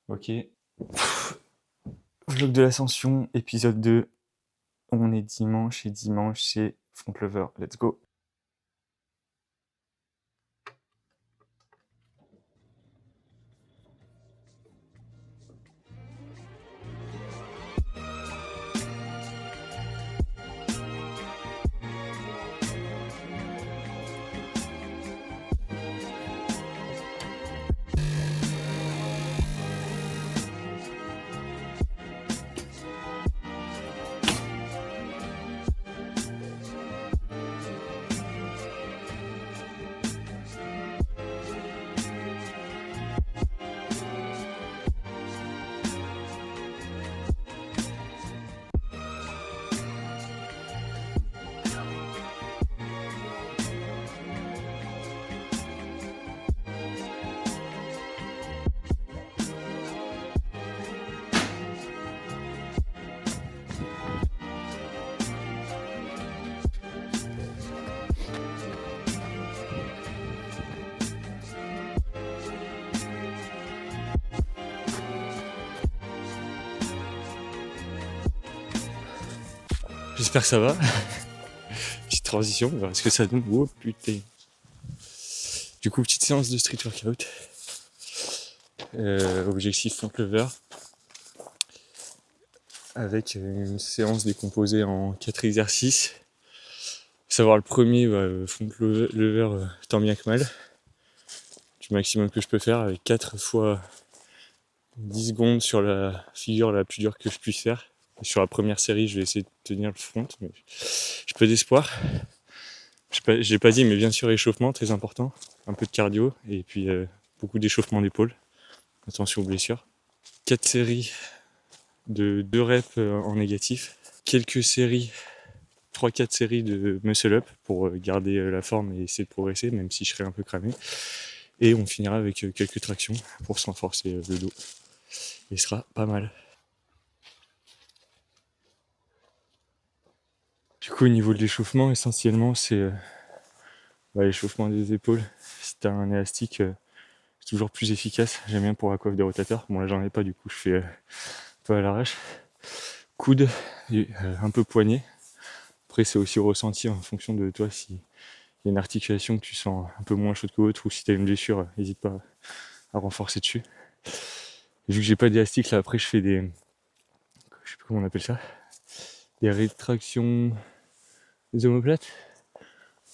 Ok. Vlog de l'ascension, épisode 2. On est dimanche et dimanche c'est Front Lover. Let's go. J'espère que ça va. Petite transition, on verra ce que ça donne. Oh putain. Du coup, petite séance de street workout. Objectif Front Lover. Avec une séance décomposée en 4 exercices. Faut savoir le premier, Front Lover tant bien que mal. Du maximum que je peux faire avec 4 fois 10 secondes sur la figure la plus dure que je puisse faire. Et sur la première série, je vais essayer de tenir le front, mais j'ai peu d'espoir. Je l'ai pas dit, mais bien sûr, échauffement, très important. Un peu de cardio, et puis beaucoup d'échauffement d'épaule. Attention aux blessures. 4 séries de 2 reps en négatif. Quelques séries, 3-4 séries de muscle up pour garder la forme et essayer de progresser, même si je serai un peu cramé. Et on finira avec quelques tractions pour se renforcer le dos. Et ce sera pas mal. Du coup, au niveau de l'échauffement, essentiellement, c'est l'échauffement des épaules. Si t'as un élastique, c'est toujours plus efficace. J'aime bien pour la coiffe des rotateurs. Bon, là, j'en ai pas, du coup, je fais un peu à l'arrache. Coude et un peu poignet. Après, c'est aussi ressenti en fonction de toi. S'il y a une articulation que tu sens un peu moins chaude que l'autre, ou si t'as une blessure, n'hésite pas à renforcer dessus. Et vu que j'ai pas d'élastique, là, après, je fais des... Je sais plus comment on appelle ça. Des rétractions des omoplates.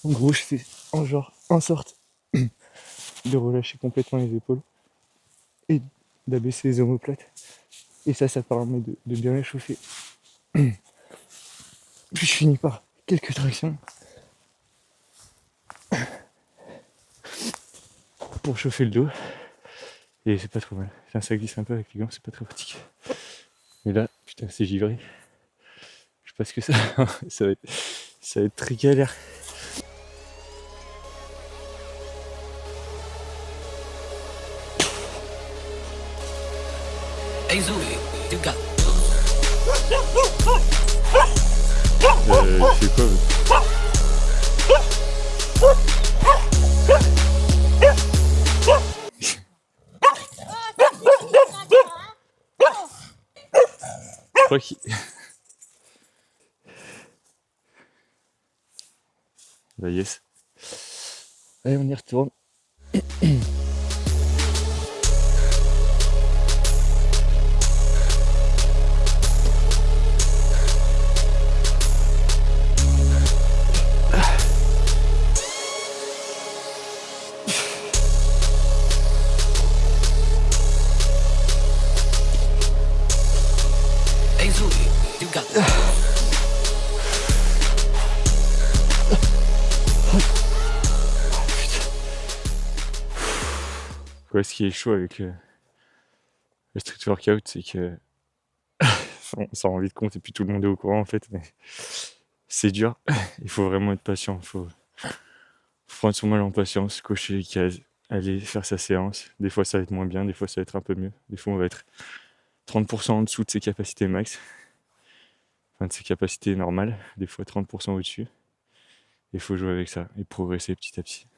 En gros, je fais en sorte de relâcher complètement les épaules et d'abaisser les omoplates. Et ça permet de bien échauffer. Puis je finis par quelques tractions pour chauffer le dos. Et c'est pas trop mal. Enfin, ça glisse un peu avec les gants, c'est pas très pratique. Mais là, putain, c'est givré. Je sais pas ce que ça ça va être très galère. Hey Zoé, tu got. Je sais pas. Je crois qu'il... Bah yes. Allez, on y retourne. Hey Zoé, tu got. Ouais, ce qui est chaud avec le street workout, c'est que on s'en rend vite compte et puis tout le monde est au courant en fait, mais c'est dur. Il faut vraiment être patient. Il faut prendre son mal en patience, cocher les cases, aller faire sa séance. Des fois ça va être moins bien, des fois ça va être un peu mieux. Des fois on va être 30% en dessous de ses capacités max, enfin de ses capacités normales, des fois 30% au-dessus. Il faut jouer avec ça et progresser petit à petit.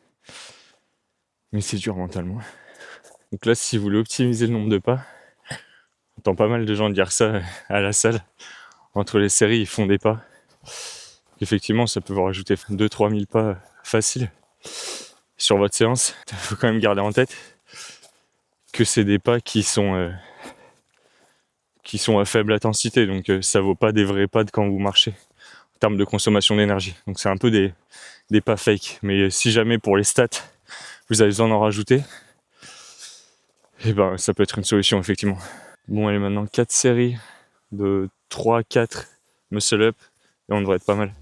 Mais c'est dur mentalement. Donc là, si vous voulez optimiser le nombre de pas, On entend pas mal de gens dire ça à la salle. Entre les séries, ils font des pas. Effectivement, ça peut vous rajouter 2-3 000 pas faciles sur votre séance. Il faut quand même garder en tête que c'est des pas qui sont à faible intensité, donc ça vaut pas des vrais pas de quand vous marchez en termes de consommation d'énergie. Donc c'est un peu des pas fake. Mais si jamais pour les stats, vous avez besoin d'en rajouter, et ben ça peut être une solution effectivement. Bon, allez, maintenant 4 séries de 3-4 muscle up et on devrait être pas mal.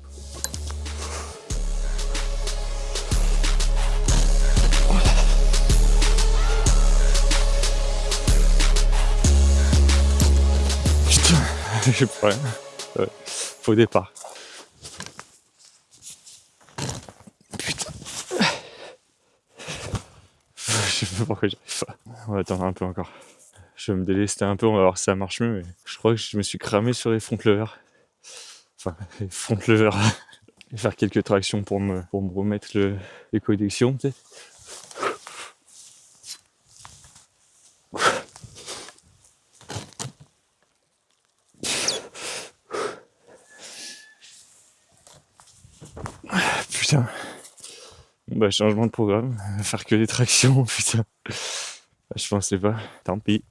Putain, j'ai pas rien. Ouais. Faux départ. Putain. Je sais pas pourquoi j'arrive pas. On va attendre un peu encore. Je vais me délester un peu, on va voir si ça marche mieux. Mais je crois que je me suis cramé sur les front levers. Enfin, les front levers. Et faire quelques tractions pour me remettre les connexions peut-être. Putain. Bah, changement de programme. Faire que des tractions, putain. Je pensais pas. Tant pis.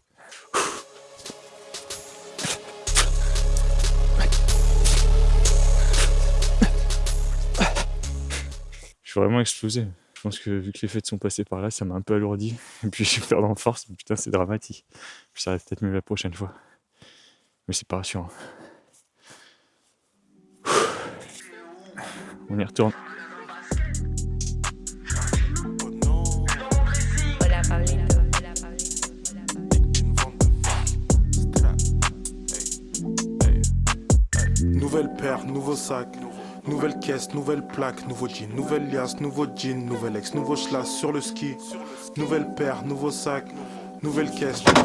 Je suis vraiment explosé. Je pense que vu que les fêtes sont passées par là, ça m'a un peu alourdi. Et puis je perds en force. Putain, c'est dramatique. Puis ça va peut-être mieux la prochaine fois. Mais c'est pas rassurant. On y retourne. Nouvelle paire, nouveau sac, nouvelle caisse, nouvelle plaque, nouveau jean, nouvelle liasse, nouveau jean, nouvel ex, nouveau schlass sur le ski. Nouvelle paire, nouveau sac, nouvelle caisse. Parle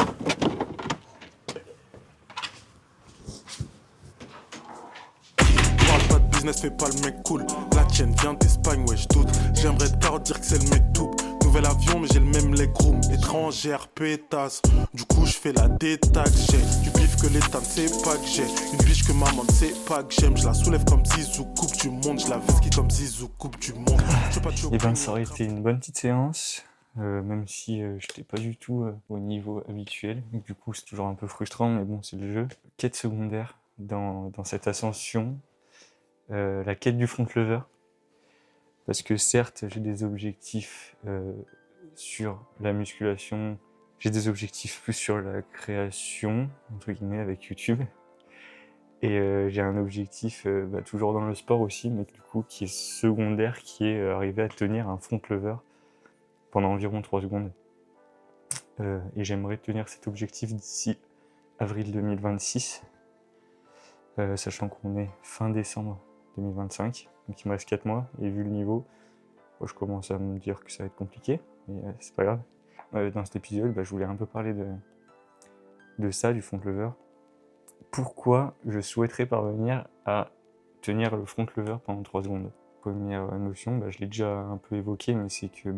pas de business, fais pas le mec cool. La tienne vient d'Espagne, ouais, je doute. J'aimerais te dire que c'est le mec tout. Nouvel avion, mais j'ai le même legroom. Étrangère, pétasse. Du coup, je fais la détaxe. J'ai du bif que l'État ne sait pas que j'ai. Une biche que maman ne sait pas que j'aime. Je la soulève comme Zizou, coupe du monde. Je la whisky comme Zizou, coupe du monde. Et ben, ça aurait été une bonne petite séance. Même si j'étais pas du tout au niveau habituel. Du coup, c'est toujours un peu frustrant, mais bon, c'est le jeu. Quête secondaire dans cette ascension. La quête du front lever. Parce que certes, j'ai des objectifs sur la musculation, j'ai des objectifs plus sur la création, entre guillemets, avec YouTube. Et j'ai un objectif toujours dans le sport aussi, mais du coup qui est secondaire, qui est arriver à tenir un front lever pendant environ 3 secondes. Et j'aimerais tenir cet objectif d'ici avril 2026, sachant qu'on est fin décembre 2025, donc il me reste 4 mois, et vu le niveau, je commence à me dire que ça va être compliqué, mais c'est pas grave. Dans cet épisode, je voulais un peu parler de ça, du front lever. Pourquoi je souhaiterais parvenir à tenir le front lever pendant 3 secondes. Première notion, je l'ai déjà un peu évoqué, mais c'est que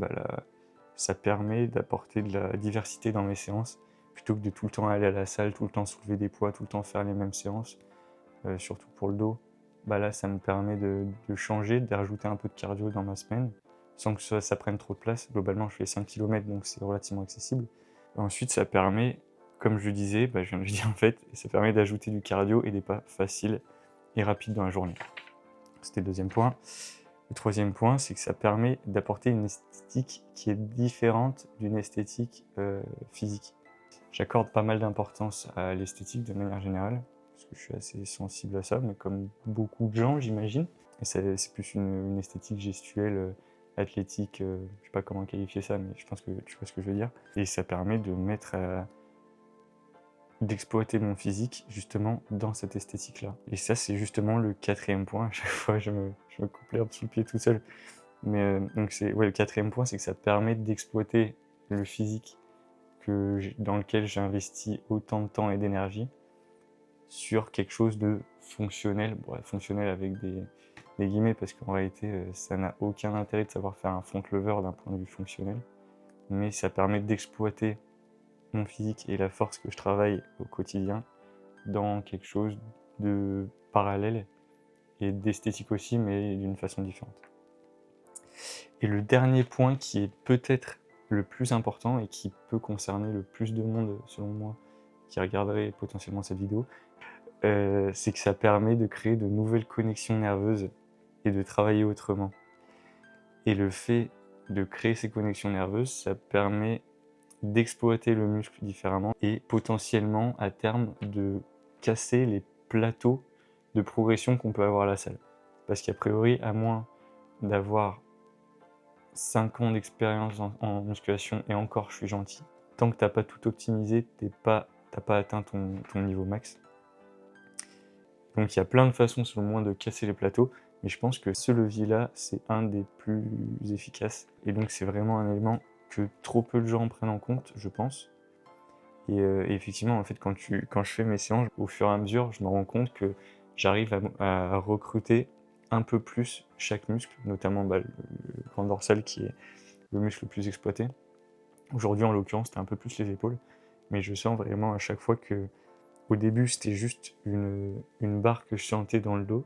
ça permet d'apporter de la diversité dans mes séances, plutôt que de tout le temps aller à la salle, tout le temps soulever des poids, tout le temps faire les mêmes séances, surtout pour le dos. Là, ça me permet de changer, de rajouter un peu de cardio dans ma semaine, sans que ça prenne trop de place. Globalement, je fais 5 km, donc c'est relativement accessible. Ensuite, ça permet, comme je le disais, je viens de le dire en fait, ça permet d'ajouter du cardio et des pas faciles et rapides dans la journée. C'était le deuxième point. Le troisième point, c'est que ça permet d'apporter une esthétique qui est différente d'une esthétique physique. J'accorde pas mal d'importance à l'esthétique de manière générale, parce que je suis assez sensible à ça, mais comme beaucoup de gens, j'imagine. Et c'est plus une esthétique gestuelle, athlétique, je sais pas comment qualifier ça, mais je pense que tu vois ce que je veux dire. Et ça permet de d'exploiter mon physique justement dans cette esthétique-là. Et ça, c'est justement le quatrième point. À chaque fois, je me coupe l'herbe sous le pied tout seul. Mais donc le quatrième point, c'est que ça permet d'exploiter le physique dans lequel j'ai investi autant de temps et d'énergie sur quelque chose de fonctionnel. Fonctionnel avec des guillemets, parce qu'en réalité, ça n'a aucun intérêt de savoir faire un front lever d'un point de vue fonctionnel. Mais ça permet d'exploiter mon physique et la force que je travaille au quotidien dans quelque chose de parallèle et d'esthétique aussi, mais d'une façon différente. Et le dernier point qui est peut-être le plus important et qui peut concerner le plus de monde, selon moi, qui regarderait potentiellement cette vidéo, c'est que ça permet de créer de nouvelles connexions nerveuses et de travailler autrement. Et le fait de créer ces connexions nerveuses, ça permet d'exploiter le muscle différemment et potentiellement, à terme, de casser les plateaux de progression qu'on peut avoir à la salle. Parce qu'a priori, à moins d'avoir 5 ans d'expérience en musculation, et encore je suis gentil, tant que t'as pas tout optimisé, t'as pas atteint ton niveau max. Donc il y a plein de façons selon moi de casser les plateaux, mais je pense que ce levier-là, c'est un des plus efficaces. Et donc c'est vraiment un élément que trop peu de gens prennent en compte, je pense. Et effectivement, en fait, quand je fais mes séances, au fur et à mesure, je me rends compte que j'arrive à recruter un peu plus chaque muscle, notamment le grand dorsal qui est le muscle le plus exploité. Aujourd'hui, en l'occurrence, c'était un peu plus les épaules, mais je sens vraiment à chaque fois que, au début, c'était juste une barre que je sentais dans le dos.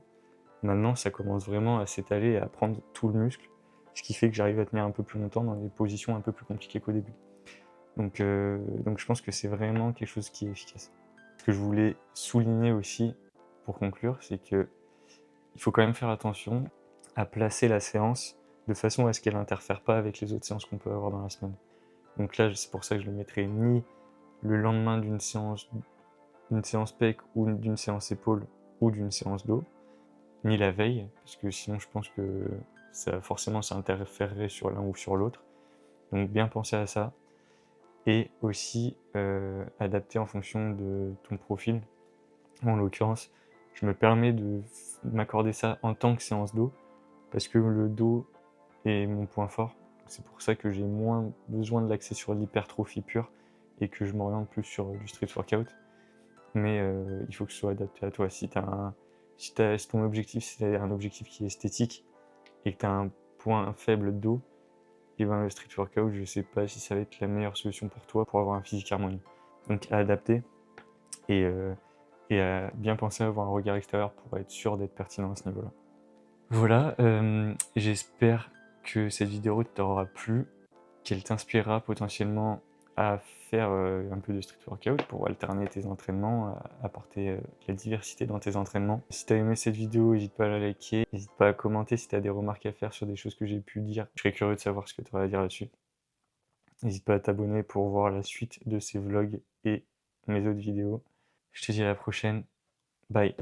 Maintenant, ça commence vraiment à s'étaler et à prendre tout le muscle, ce qui fait que j'arrive à tenir un peu plus longtemps dans des positions un peu plus compliquées qu'au début. Donc je pense que c'est vraiment quelque chose qui est efficace. Ce que je voulais souligner aussi, pour conclure, c'est que il faut quand même faire attention à placer la séance de façon à ce qu'elle n'interfère pas avec les autres séances qu'on peut avoir dans la semaine. Donc là, c'est pour ça que je le mettrai ni le lendemain d'une séance pec ou d'une séance épaule ou d'une séance dos, ni la veille, parce que sinon je pense que forcément ça interférerait sur l'un ou sur l'autre. Donc bien penser à ça, et aussi adapter en fonction de ton profil. En l'occurrence, je me permets de m'accorder ça en tant que séance dos, parce que le dos est mon point fort. C'est pour ça que j'ai moins besoin de l'axer sur l'hypertrophie pure et que je m'oriente plus sur du street workout. Mais il faut que ce soit adapté à toi. Si ton objectif c'est un objectif qui est esthétique et que tu as un point faible dos, et ben le street workout, je sais pas si ça va être la meilleure solution pour toi pour avoir un physique harmonieux. Donc à adapter et à bien penser à avoir un regard extérieur pour être sûr d'être pertinent à ce niveau-là. Voilà, j'espère que cette vidéo t'aura plu, qu'elle t'inspirera potentiellement à faire un peu de street workout pour alterner tes entraînements, apporter la diversité dans tes entraînements. Si t'as aimé cette vidéo, n'hésite pas à la liker, n'hésite pas à commenter si t'as des remarques à faire sur des choses que j'ai pu dire. Je serais curieux de savoir ce que tu auras à dire là-dessus. N'hésite pas à t'abonner pour voir la suite de ces vlogs et mes autres vidéos. Je te dis à la prochaine, bye.